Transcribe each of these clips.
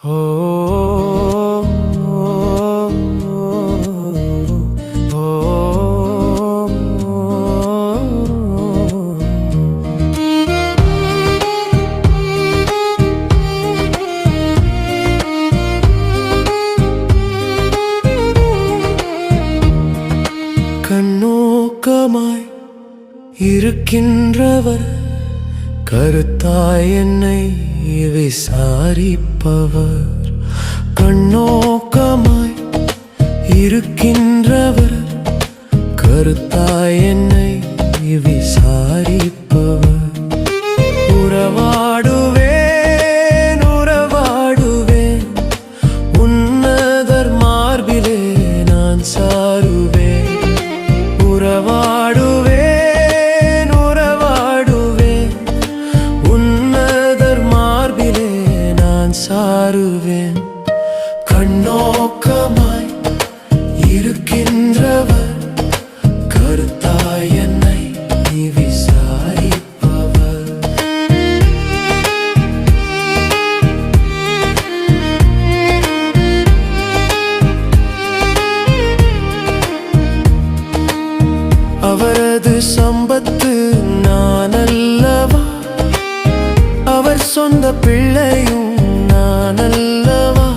ஓ கண்ணோக்கமாய் இருக்கின்றவர் கருத்தாய் என்னை விசாரிப்பவர். கண்ணோக்கமாய் இருக்கின்றவர் கருத்தாய் என்னை விசாரிப்பவர். உறவாடுவேன் உறவாடுவேன் உன்னதர் மார்பிலே நான் சாருவேன். உறவாடுவேன் உறவாடுவேன் உன்னதர் மார்பிலே நான் சாருவேன். கண்ணோக்கமாய் இருக்கின்றவர் கருத்தாய் என்னை விசாரிப்பவர். அவரது சம்பத்து நான் அல்லவா, அவர் சொந்த பிள்ளையும் நான் அல்லவா.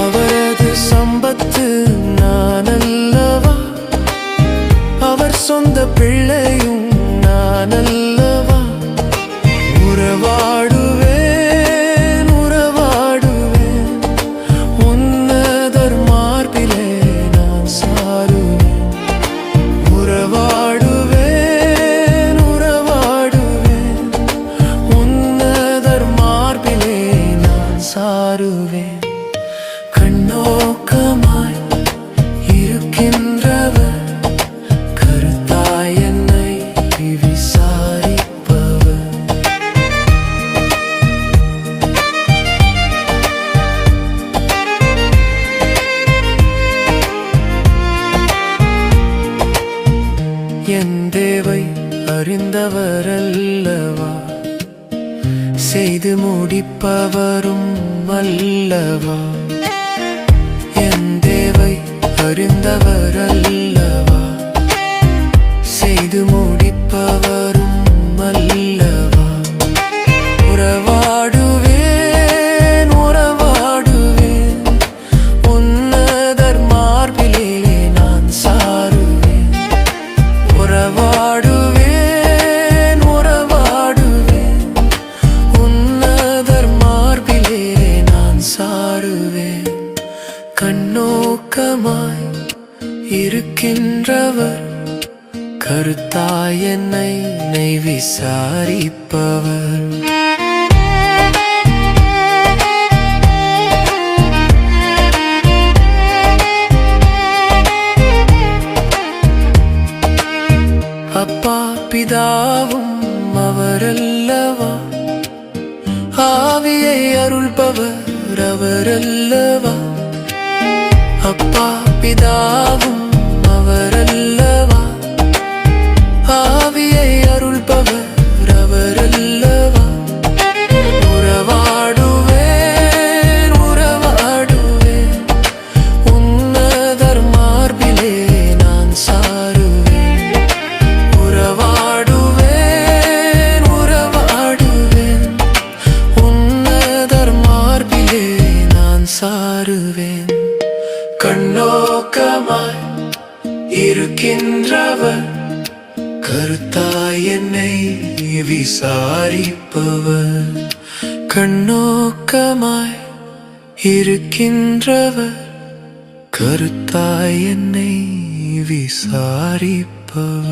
அவரது சம்பத்து நான் அல்லவா, அவர் சொந்த பிள்ளையும் நான் அல்லவா. உறவாடுவேன் உறவாடுவேன் உன்னதர் மார்பிலே நான் சாருவேன். உறவாடுவேன் உறவாடுவேன் உன்னதர் மார்பிலே நான் சாருவேன். கண்ணோக்கமாய் இருக்கின்றவர் கருத்தாய் என்னை விசாரிப்பவர். என் தேவை அறிந்தவர் அல்லவா, செய்து முடிப்பவரும் அல்லவா. என் தேவை அறிந்தவர் அல்லவா, செய்து முடிப்பவரும் அல்லவா. உறவாடுவேன் உறவாடுவேன் உன்னதர் மார்பிலே நான் சாருவேன். உறவாடுவேன் உறவாடுவேன் உன்னதர் மார்பிலே நான் சாருவேன். கண்ணோக்கமாய் இருக்கின்றவர் கருத்தாய் என்னை விசாரிப்பவர். அப்பா பிதாவும் அவரல்லவா, ஆவியை அருள்பவர் அவரல்லவா. அப்பா பிதாவும் அவரல்லவா, ஆவியை அருள்பவர் அவரல்லவா. உறவாடுவேன் உறவாடுவேன் உன்னதர் மார்பிலே நான் சாருவேன். உறவாடுவேன் உறவாடுவேன் உன்னதர் மார்பிலே நான் சாருவேன். கண்ணோக்கமாய் இருக்கின்றவர் கருத்தாய் என்னை விசாரிப்பவர். கண்ணோக்கமாய் இருக்கின்றவர் கருத்தாய் என்னை விசாரிப்பவர்.